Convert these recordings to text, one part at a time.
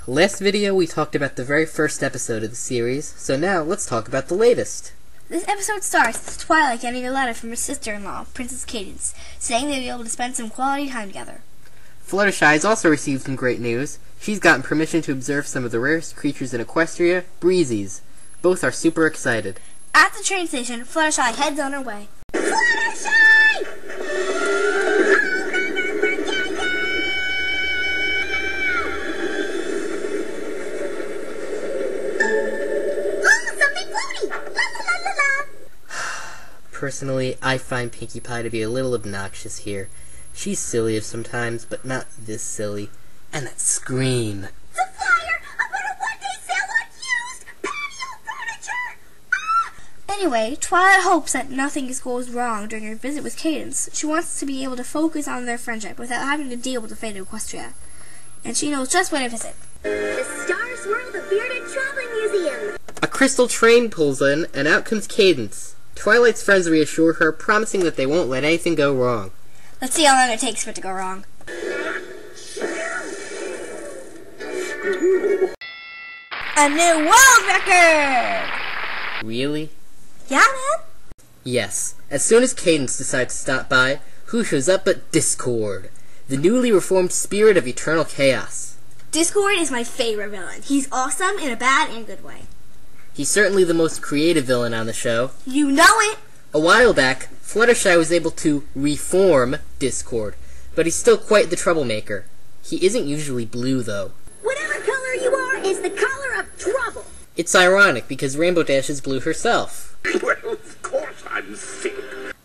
Last video we talked about the very first episode of the series, so now let's talk about the latest. This episode starts with Twilight getting a letter from her sister-in-law, Princess Cadence, saying they'll be able to spend some quality time together. Fluttershy has also received some great news. She's gotten permission to observe some of the rarest creatures in Equestria, breezies. Both are super excited. At the train station, Fluttershy heads on her way. Fluttershy! Personally, I find Pinkie Pie to be a little obnoxious here. She's silly sometimes, but not this silly. And that scream. The flyer! I'm gonna one-day sale on used patio furniture! Ah! Anyway, Twilight hopes that nothing goes wrong during her visit with Cadence. She wants to be able to focus on their friendship without having to deal with the fate of Equestria. And she knows just where to visit. The Star Swirl the Bearded Traveling Museum! A crystal train pulls in, and out comes Cadence. Twilight's friends reassure her, promising that they won't let anything go wrong. Let's see how long it takes for it to go wrong. A new world record! Really? Yeah, man? Yes. As soon as Cadence decides to stop by, who shows up but Discord, the newly reformed spirit of eternal chaos. Discord is my favorite villain. He's awesome in a bad and good way. He's certainly the most creative villain on the show. You know it! A while back, Fluttershy was able to reform Discord, but he's still quite the troublemaker. He isn't usually blue, though. Whatever color you are is the color of trouble! It's ironic, because Rainbow Dash is blue herself. Well, of course I'm sick.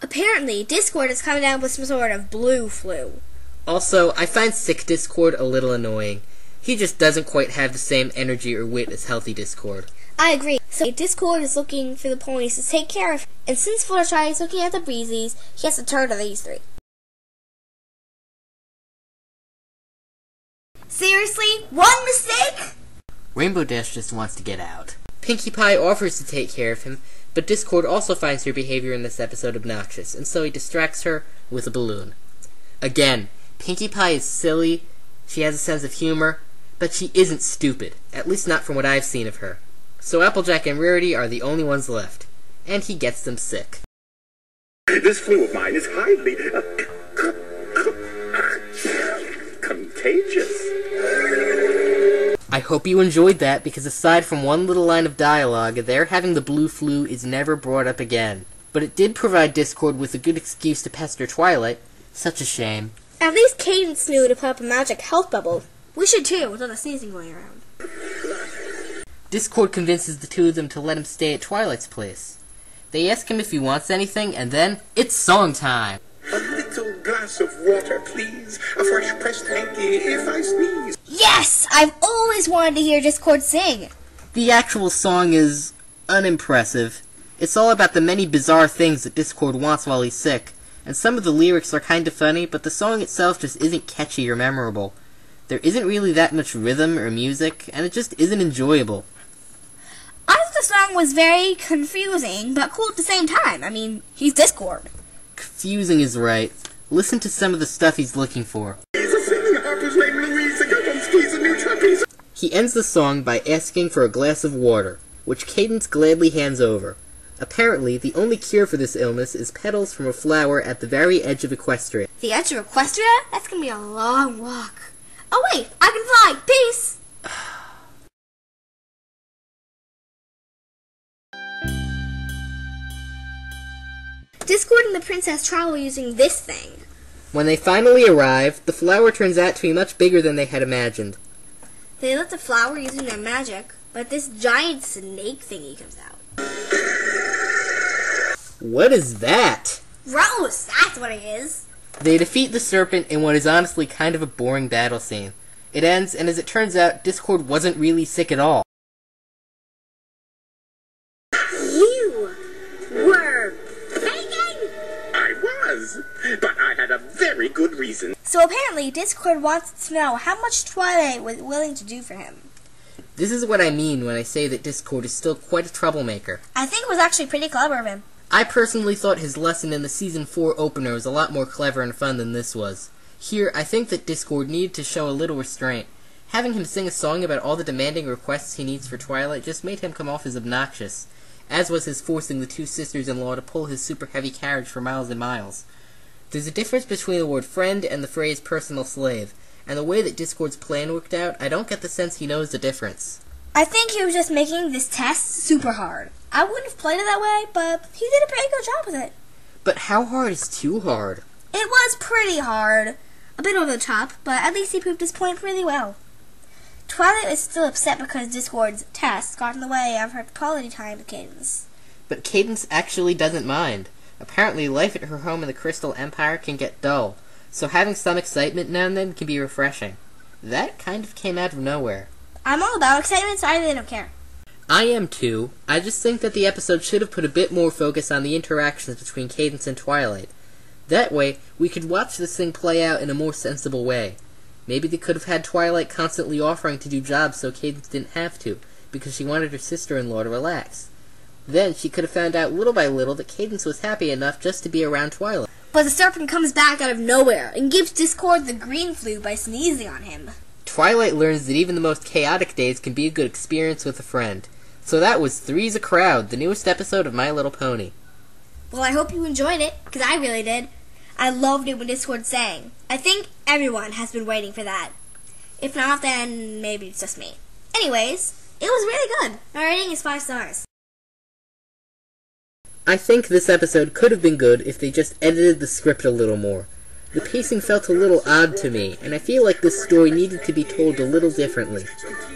Apparently, Discord is coming down with some sort of blue flu. Also, I find sick Discord a little annoying. He just doesn't quite have the same energy or wit as healthy Discord. I agree. So Discord is looking for the ponies to take care of him. And since Fluttershy is looking at the breezies, he has to turn to these three. Seriously? One mistake? Rainbow Dash just wants to get out. Pinkie Pie offers to take care of him, but Discord also finds her behavior in this episode obnoxious, and so he distracts her with a balloon. Again, Pinkie Pie is silly, she has a sense of humor, but she isn't stupid, at least not from what I've seen of her. So Applejack and Rarity are the only ones left, and he gets them sick. This flu of mine is highly contagious. I hope you enjoyed that, because aside from one little line of dialogue, their having the blue flu is never brought up again. But it did provide Discord with a good excuse to pester Twilight. Such a shame. At least Cadence knew to put up a magic health bubble. We should too, with all the sneezing going around. Discord convinces the two of them to let him stay at Twilight's place. They ask him if he wants anything, and then, it's song time! A little glass of water, please. A fresh pressed hanky if I sneeze. Yes! I've always wanted to hear Discord sing! The actual song is unimpressive. It's all about the many bizarre things that Discord wants while he's sick, and some of the lyrics are kinda funny, but the song itself just isn't catchy or memorable. There isn't really that much rhythm or music, and it just isn't enjoyable. I thought the song was very confusing, but cool at the same time. I mean, he's Discord. Confusing is right. Listen to some of the stuff he's looking for. He's a singing harper's named Louise. I got on skis and new trapeze. He ends the song by asking for a glass of water, which Cadence gladly hands over. Apparently, the only cure for this illness is petals from a flower at the very edge of Equestria. The edge of Equestria? That's gonna be a long walk. Oh wait, I can fly! Peace! Discord and the princess travel using this thing. When they finally arrive, the flower turns out to be much bigger than they had imagined. They lit the flower using their magic, but this giant snake thingy comes out. What is that? Gross! That's what it is! They defeat the serpent in what is honestly kind of a boring battle scene. It ends, and as it turns out, Discord wasn't really sick at all. You were begging? I was, but I had a very good reason. So apparently, Discord wants to know how much Twilight was willing to do for him. This is what I mean when I say that Discord is still quite a troublemaker. I think it was actually pretty clever of him. I personally thought his lesson in the Season 4 opener was a lot more clever and fun than this was. Here, I think that Discord needed to show a little restraint. Having him sing a song about all the demanding requests he needs for Twilight just made him come off as obnoxious, as was his forcing the two sisters-in-law to pull his super heavy carriage for miles and miles. There's a difference between the word friend and the phrase personal slave, and the way that Discord's plan worked out, I don't get the sense he knows the difference. I think he was just making this test super hard. I wouldn't have played it that way, but he did a pretty good job with it. But how hard is too hard? It was pretty hard. A bit over the top, but at least he proved his point really well. Twilight is still upset because Discord's test got in the way of her quality time with Cadence. But Cadence actually doesn't mind. Apparently, life at her home in the Crystal Empire can get dull, so having some excitement now and then can be refreshing. That kind of came out of nowhere. I'm all about excitement, so I really don't care. I am too. I just think that the episode should have put a bit more focus on the interactions between Cadence and Twilight. That way, we could watch this thing play out in a more sensible way. Maybe they could have had Twilight constantly offering to do jobs so Cadence didn't have to, because she wanted her sister-in-law to relax. Then she could have found out little by little that Cadence was happy enough just to be around Twilight. But the serpent comes back out of nowhere and gives Discord the green flu by sneezing on him. Twilight learns that even the most chaotic days can be a good experience with a friend. So that was Three's a Crowd, the newest episode of My Little Pony. Well, I hope you enjoyed it, because I really did. I loved it when Discord sang. I think everyone has been waiting for that. If not, then maybe it's just me. Anyways, it was really good. My rating is 5 stars. I think this episode could have been good if they just edited the script a little more. The pacing felt a little odd to me, and I feel like this story needed to be told a little differently.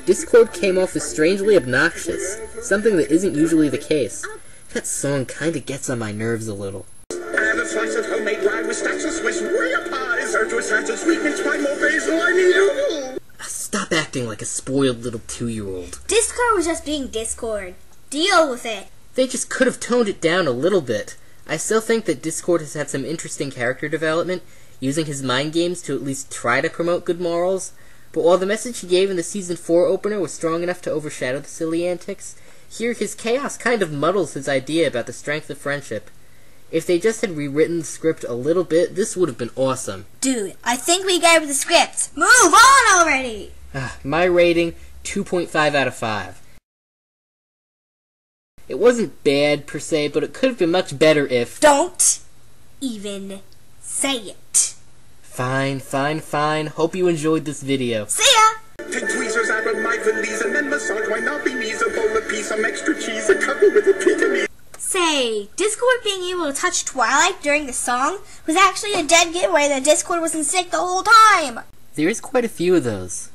Discord came off as strangely obnoxious, something that isn't usually the case. That song kinda gets on my nerves a little. And a slice of homemade rye with stacks of Swiss Warrior pies. Served with snacks and sweetmeats, 5 more basil, I need you. Stop acting like a spoiled little 2-year-old. Discord was just being Discord. Deal with it. They just could have toned it down a little bit. I still think that Discord has had some interesting character development, using his mind games to at least try to promote good morals, but while the message he gave in the Season 4 opener was strong enough to overshadow the silly antics, here his chaos kind of muddles his idea about the strength of friendship. If they just had rewritten the script a little bit, this would have been awesome. Dude, I think we gave the script. Move on already! My rating, 2.5 out of 5. It wasn't bad, per se, but it could have been much better if... Don't even say it. Fine. Hope you enjoyed this video. See ya! Take tweezers out of my valise and then massage my knobby knees. A bowl of peas, some extra cheese, a couple with a Pekingese. Say, Discord being able to touch Twilight during the song was actually a dead giveaway that Discord wasn't sick the whole time. There is quite a few of those.